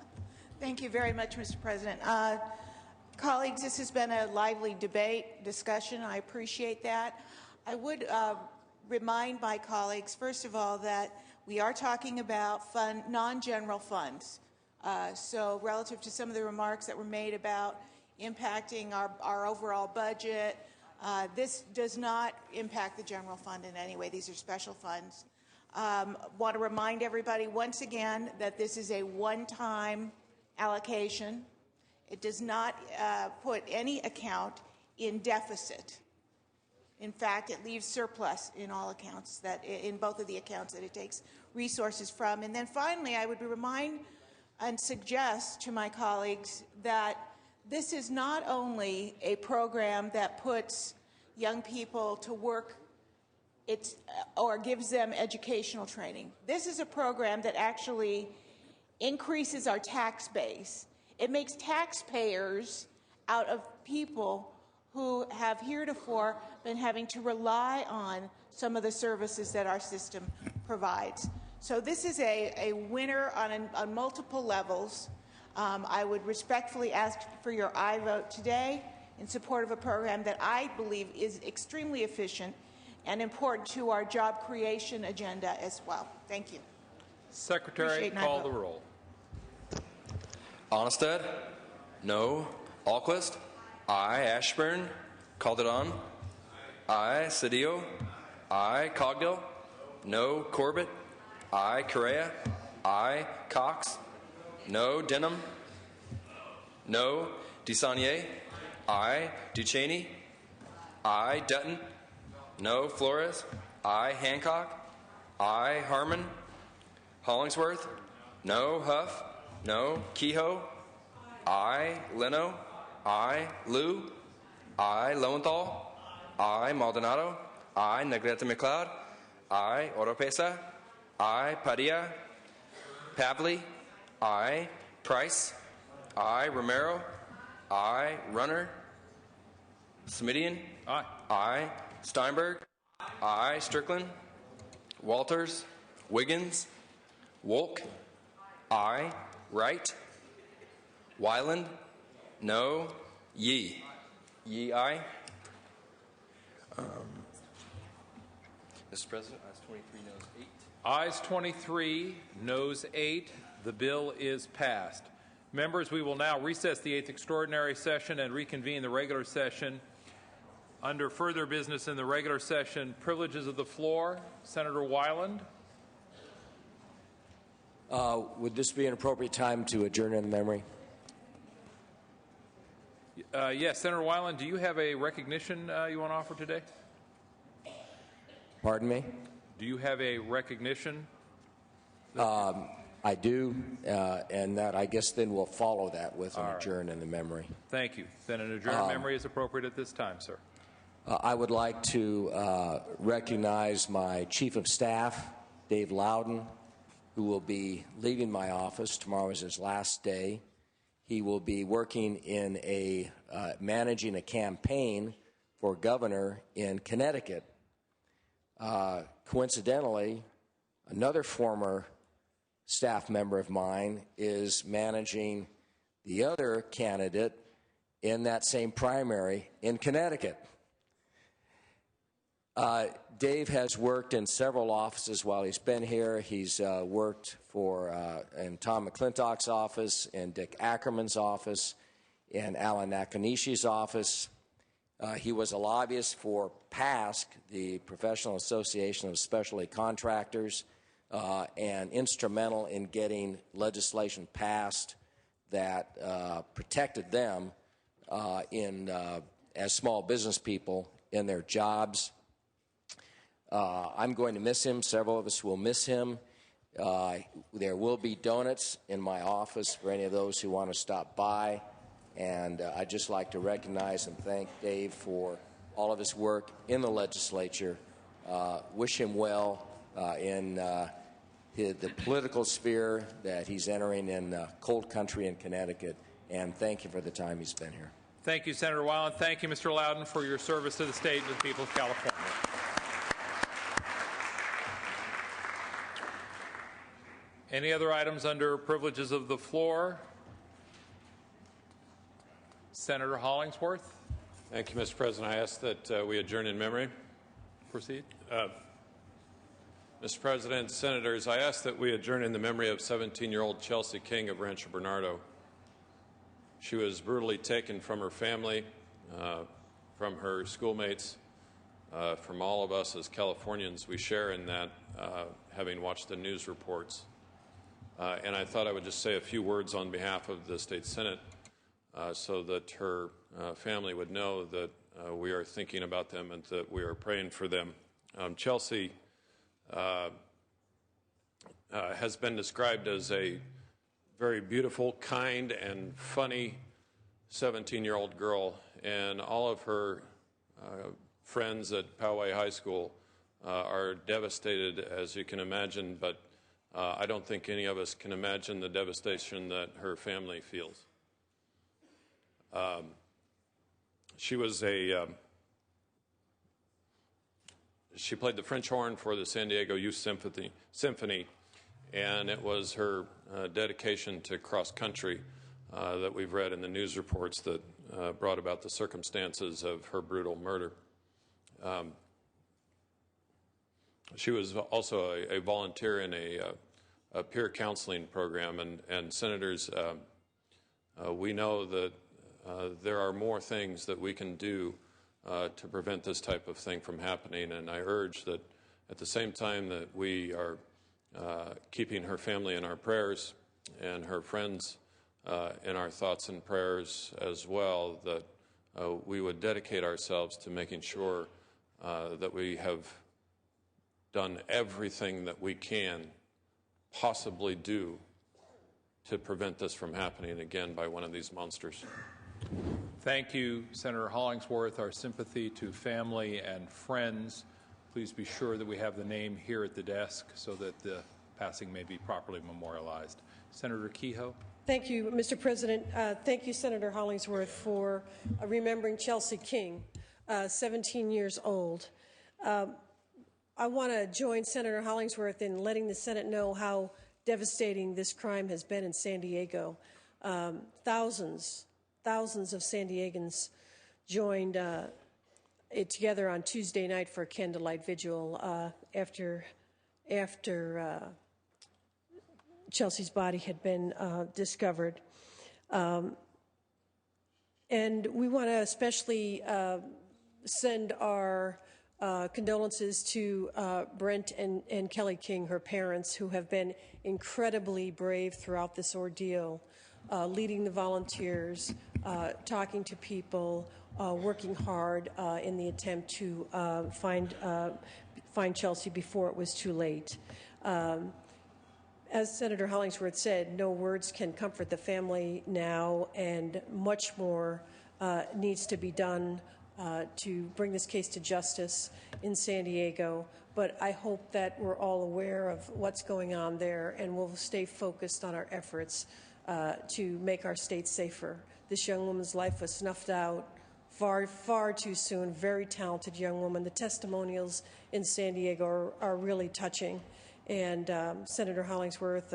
Thank you very much, Mr. President. Colleagues, this has been a lively debate, discussion. I appreciate that. I would remind my colleagues, first of all, that we are talking about non-general funds. So relative to some of the remarks that were made about impacting our overall budget, this does not impact the general fund in any way. These are special funds. Want to remind everybody once again that this is a one-time allocation. It does not put any account in deficit. In fact, it leaves surplus in all accounts, in both of the accounts that it takes resources from. And then finally, I would remind and suggest to my colleagues that this is not only a program that puts young people to work or gives them educational training. This is a program that actually increases our tax base. It makes taxpayers out of people who have heretofore been having to rely on some of the services that our system provides. So this is a winner on multiple levels. I would respectfully ask for your aye vote today in support of a program that I believe is extremely efficient and important to our job creation agenda as well. Thank you. Secretary, call the roll. Onestad? No. Alquist? Aye. Ashburn? Calderon? Aye. Cedillo? Aye. Cogdill? No. Corbett? Aye. Correa? Aye. Cox? No. Denham? No. DeSaulnier? Aye. Ducheney? Aye. Dutton? No. Flores? Aye. Hancock? Aye. Harmon? Hollingsworth? No. Huff? No. Kehoe? Aye. Leno? Aye. Liu? Aye. Lowenthal? Aye. Maldonado? Aye. Negrete McLeod? Aye. Oropesa? Aye. Padilla? Pavley? Aye. Price? Aye. Romero? Aye. Runner? Smidian? Aye. Aye. Steinberg? Aye. Strickland? Walters? Wiggins? Wolk? Aye. Wright? Wyland? No. Yee? Yee, aye. Mr. President, ayes 23, noes 8. Ayes 23, noes 8. The bill is passed. Members, we will now recess the 8th extraordinary session and reconvene the regular session. Under further business in the regular session, privileges of the floor, Senator Weiland. Would this be an appropriate time to adjourn in memory? Yes, Senator Weiland, do you have a recognition you want to offer today? Pardon me? Do you have a recognition? I do, and that I guess then we'll follow that with an adjourn in the memory. Thank you. Then an adjourn in memory is appropriate at this time, sir. I would like to recognize my Chief of Staff, Dave Loudon, who will be leaving my office. Tomorrow is his last day. He will be working in managing a campaign for governor in Connecticut. Coincidentally, another former staff member of mine is managing the other candidate in that same primary in Connecticut. Dave has worked in several offices while he's been here. He's worked in Tom McClintock's office, in Dick Ackerman's office, in Alan Nakanishi's office. He was a lobbyist for PASC, the Professional Association of Specialty Contractors, and instrumental in getting legislation passed that protected them as small business people in their jobs. I'm going to miss him. Several of us will miss him. There will be donuts in my office for any of those who want to stop by. And I'd just like to recognize and thank Dave for all of his work in the legislature. Wish him well in the political sphere that he's entering in cold country in Connecticut. And thank you for the time he's been here. Thank you, Senator Weiland. Thank you, Mr. Loudon, for your service to the state and to the people of California. Any other items under privileges of the floor? Senator Hollingsworth. Thank you, Mr. President. I ask that we adjourn in memory. Proceed. Mr. President, Senators, I ask that we adjourn in the memory of 17-year-old Chelsea King of Rancho Bernardo. She was brutally taken from her family, from her schoolmates, from all of us as Californians. We share in that, having watched the news reports. And I thought I would just say a few words on behalf of the State Senate so that her family would know that we are thinking about them and that we are praying for them. Chelsea has been described as a very beautiful, kind, and funny 17-year-old girl, and all of her friends at Poway High School are devastated, as you can imagine, but I don't think any of us can imagine the devastation that her family feels. She played the French horn for the San Diego Youth Symphony, and it was her dedication to cross country that we've read in the news reports that brought about the circumstances of her brutal murder. She was also a volunteer in a peer counseling program, and Senators, we know that there are more things that we can do to prevent this type of thing from happening, and I urge that at the same time that we are keeping her family in our prayers and her friends in our thoughts and prayers as well, that we would dedicate ourselves to making sure that we have done everything that we can possibly do to prevent this from happening again by one of these monsters. Thank you, Senator Hollingsworth. Our sympathy to family and friends. Please be sure that we have the name here at the desk so that the passing may be properly memorialized. Senator Kehoe. Thank you, Mr. President. Thank you, Senator Hollingsworth, for remembering Chelsea King, 17 years old. I want to join Senator Hollingsworth in letting the Senate know how devastating this crime has been in San Diego. Thousands of San Diegans joined it together on Tuesday night for a candlelight vigil after Chelsea's body had been discovered. And we want to especially send our condolences to Brent and Kelly King, her parents, who have been incredibly brave throughout this ordeal, leading the volunteers, talking to people, working hard in the attempt to find Chelsea before it was too late. As Senator Hollingsworth said, no words can comfort the family now, and much more needs to be done to bring this case to justice in San Diego. But I hope that we're all aware of what's going on there, and we'll stay focused on our efforts to make our state safer. This young woman's life was snuffed out far, far too soon. Very talented young woman. The testimonials in San Diego are really touching. And Senator Hollingsworth,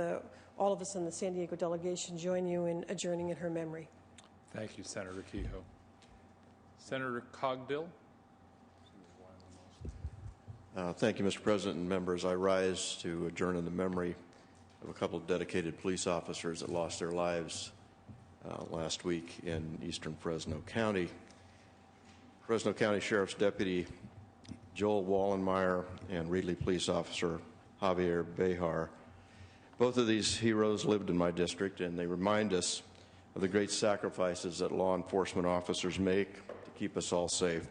all of us in the San Diego delegation join you in adjourning in her memory. Thank you, Senator Kehoe. Senator Cogdill. Thank you, Mr. President and members. I rise to adjourn in the memory of a couple of dedicated police officers that lost their lives last week in eastern Fresno County. Fresno County Sheriff's Deputy Joel Wallenmeyer and Reedley Police Officer Javier Behar. Both of these heroes lived in my district, and they remind us of the great sacrifices that law enforcement officers make to keep us all safe.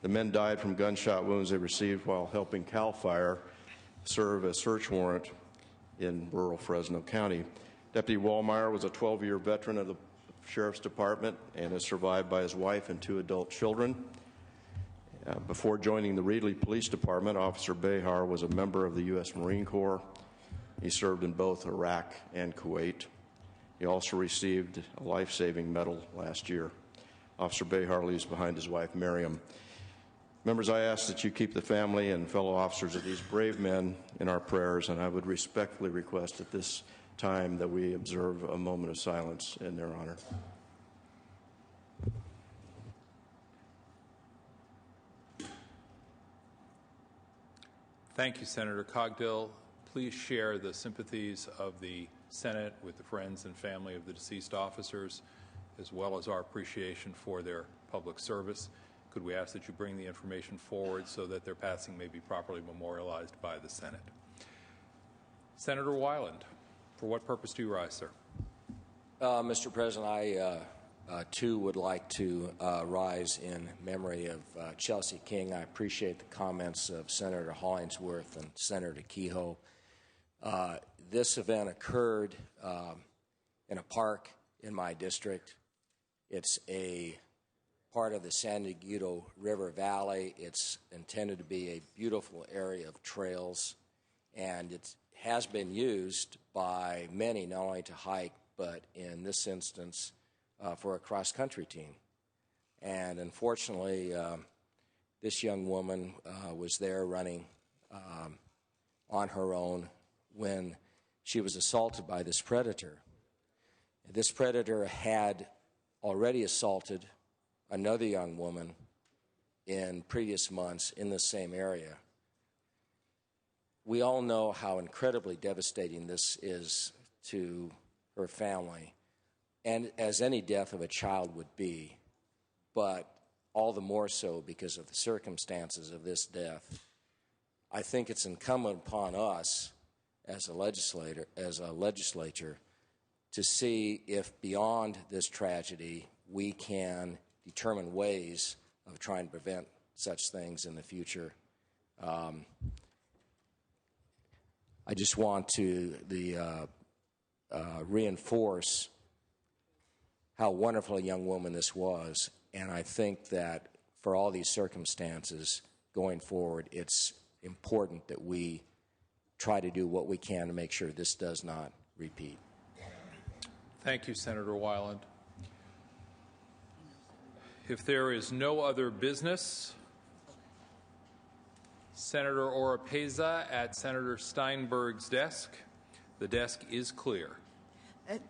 The men died from gunshot wounds they received while helping CAL FIRE serve as search warrant in rural Fresno County. Deputy Wallenmeyer was a 12-year veteran of the Sheriff's Department and is survived by his wife and 2 adult children. Before joining the Reedley Police Department, Officer Behar was a member of the U.S. Marine Corps. He served in both Iraq and Kuwait. He also received a life-saving medal last year. Officer Behar leaves behind his wife, Miriam. Members, I ask that you keep the family and fellow officers of these brave men in our prayers, and I would respectfully request at this time that we observe a moment of silence in their honor. Thank you, Senator Cogdill. Please share the sympathies of the Senate with the friends and family of the deceased officers, as well as our appreciation for their public service. Could we ask that you bring the information forward so that their passing may be properly memorialized by the Senate? Senator Weiland, for what purpose do you rise, sir? Mr. President, I too would like to rise in memory of Chelsea King. I appreciate the comments of Senator Hollingsworth and Senator Kehoe. This event occurred in a park in my district. It's a part of the San Diego River Valley. It's intended to be a beautiful area of trails, and it has been used by many not only to hike, but in this instance, for a cross-country team. And unfortunately, this young woman was there running on her own when she was assaulted by this predator. This predator had already assaulted another young woman in previous months in the same area. We all know how incredibly devastating this is to her family, and as any death of a child would be, but all the more so because of the circumstances of this death. I think it's incumbent upon us as a legislature to see if beyond this tragedy we can determine ways of trying to prevent such things in the future. I just want to reinforce how wonderful a young woman this was, and I think that for all these circumstances going forward, it's important that we try to do what we can to make sure this does not repeat. Thank you, Senator Weiland. If there is no other business, Senator Oropeza at Senator Steinberg's desk. The desk is clear.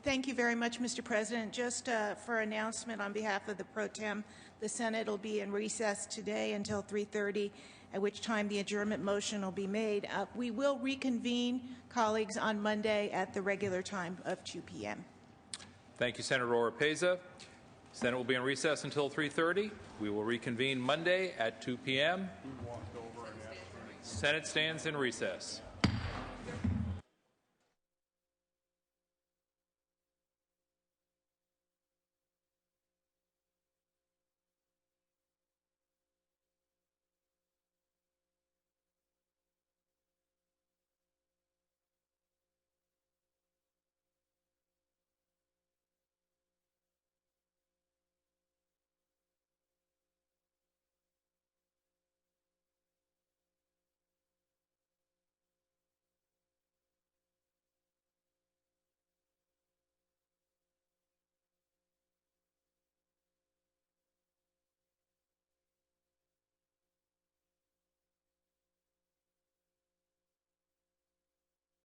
Thank you very much, Mr. President. Just for announcement on behalf of the Pro Tem, the Senate will be in recess today until 3:30, at which time the adjournment motion will be made. We will reconvene, colleagues, on Monday at the regular time of 2 p.m. Thank you, Senator Oropeza. Senate will be in recess until 3:30. We will reconvene Monday at 2 p.m. Senate stands in recess.